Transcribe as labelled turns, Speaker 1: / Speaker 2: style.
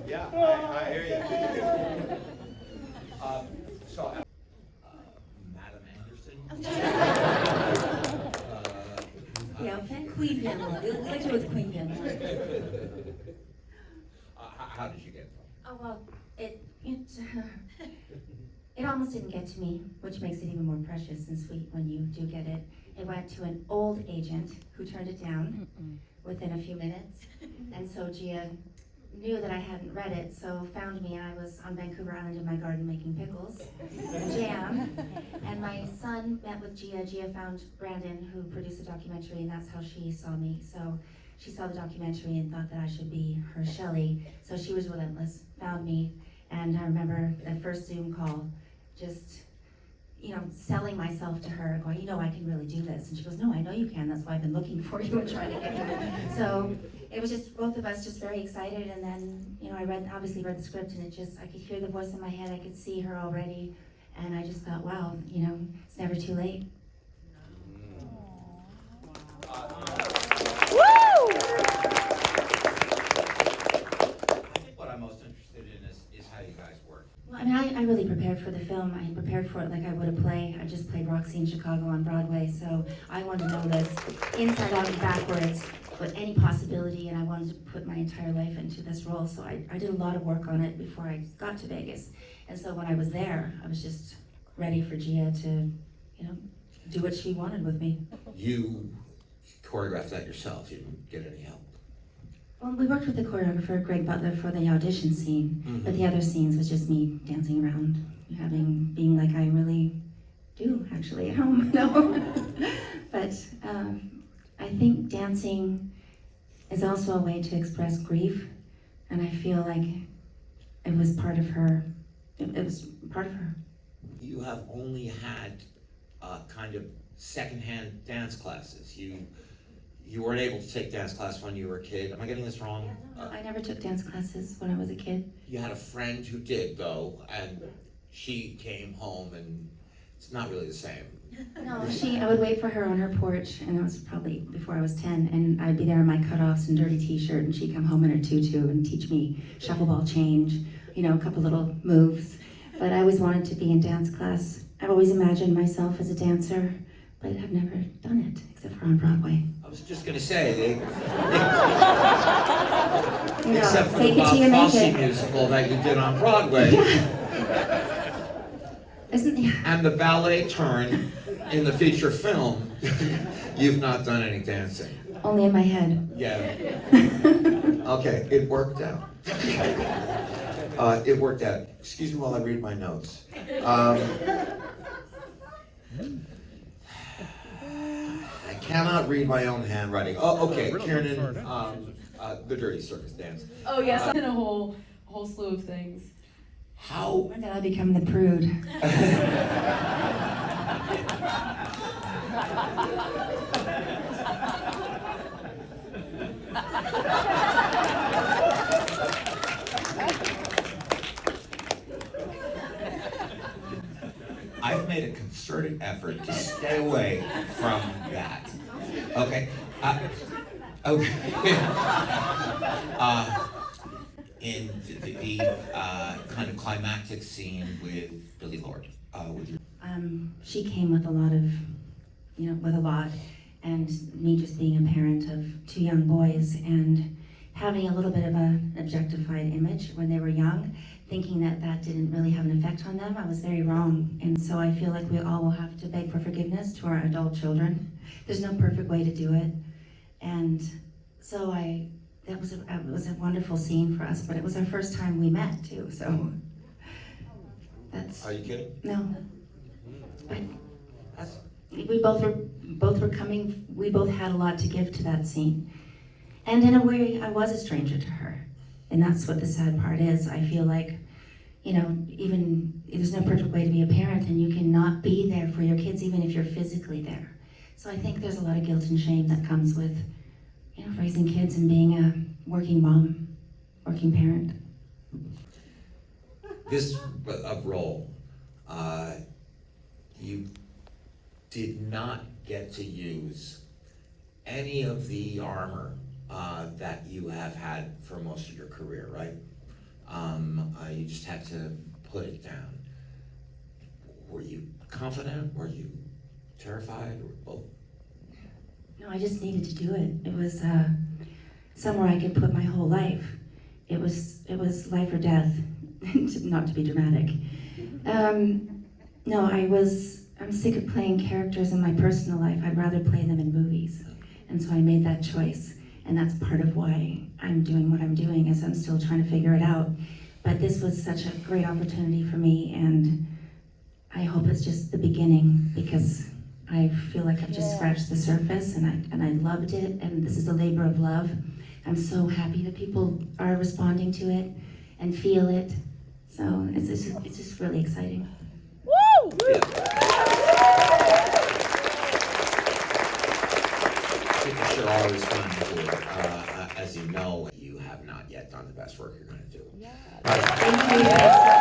Speaker 1: Yeah, I hear you.
Speaker 2: Madam Anderson.
Speaker 3: Yeah, Queen Pamela. We like to with Queen Pamela.
Speaker 2: How did you get it?
Speaker 3: Oh well, it almost didn't get to me, which makes it even more precious and sweet when you do get it. It went to an old agent who turned it down within a few minutes, and so Gia knew that I hadn't read it, so found me, and I was on Vancouver Island in my garden making pickles and jam, and my son met with Gia. Gia found Brandon, who produced a documentary, and that's how she saw me. So she saw the documentary and thought that I should be her Shelley, so she was relentless, found me, and I remember the first Zoom call, just, selling myself to her, going, I can really do this. And she goes, no, I know you can. That's why I've been looking for you and trying to get you. So it was just both of us just very excited. And then, I obviously read the script, and I could hear the voice in my head. I could see her already. And I just thought, wow, it's never too late.
Speaker 2: What I'm most interested in is how you guys work.
Speaker 3: Well, I really prepared for the film. I prepared for it like I would a play. I just played Roxy in Chicago on Broadway, so I wanted to know this inside out and backwards with any possibility, and I wanted to put my entire life into this role. So I did a lot of work on it before I got to Vegas. And so when I was there, I was just ready for Gia to, do what she wanted with me.
Speaker 2: You choreographed that yourself. You didn't get any help.
Speaker 3: Well, we worked with the choreographer, Greg Butler, for the audition scene, but the other scenes was just me dancing around, being like I really do actually at home, But I think dancing is also a way to express grief, and I feel like it was part of her. It was part of her.
Speaker 2: You have only had kind of secondhand dance classes. You weren't able to take dance class when you were a kid. Am I getting this wrong?
Speaker 3: I never took dance classes when I was a kid.
Speaker 2: You had a friend who did, though, and she came home, and it's not really the same.
Speaker 3: No, I would wait for her on her porch, and it was probably before I was 10, and I'd be there in my cutoffs and dirty t-shirt, and she'd come home in her tutu and teach me shuffle ball change, a couple little moves. But I always wanted to be in dance class. I've always imagined myself as a dancer, but I've never done it, except for on Broadway.
Speaker 2: I was just going to say, except for the Bob Fosse musical that you did on Broadway. And the ballet turn in the feature film, you've not done any dancing.
Speaker 3: Only in my head.
Speaker 2: Yeah. Okay, it worked out. It worked out. Excuse me while I read my notes. I cannot read my own handwriting. Oh, okay, Kiernan, the Dirty Circus Dance.
Speaker 4: Oh yes, and a whole slew of things.
Speaker 2: How?
Speaker 3: When did I become the prude?
Speaker 2: I've made a concerted effort to stay away from that. Okay. Okay. In the kind of climactic scene with Billy Lord, with your.
Speaker 3: She came with a lot of, and me just being a parent of two young boys and having a little bit of an objectified image when they were young, thinking that didn't really have an effect on them. I was very wrong, and so I feel like we all will have to beg for forgiveness to our adult children. There's no perfect way to do it, and so it was a wonderful scene for us, but it was our first time we met too, so that's.
Speaker 2: Are you kidding?
Speaker 3: No. But we both were coming, we both had a lot to give to that scene. And in a way, I was a stranger to her. And that's what the sad part is. I feel like, even there's no perfect way to be a parent, and you cannot be there for your kids even if you're physically there. So I think there's a lot of guilt and shame that comes with, raising kids and being a working mom, working parent.
Speaker 2: This role, you did not get to use any of the armor that you have had for most of your career, right? You just had to put it down. Were you confident? Were you terrified? Or both?
Speaker 3: No, I just needed to do it. It was somewhere I could put my whole life. It was life or death, not to be dramatic. No, I'm sick of playing characters in my personal life. I'd rather play them in movies. And so I made that choice. And that's part of why I'm doing what I'm doing, is I'm still trying to figure it out. But this was such a great opportunity for me, and I hope it's just the beginning, because I feel like I've just scratched the surface, and I loved it, and this is a labor of love. I'm so happy that people are responding to it and feel it. So it's just really exciting.
Speaker 1: Woo!
Speaker 2: People should all respond to it. As you know, you have not yet done the best work you're going to do.
Speaker 1: Yeah.
Speaker 3: Thank you.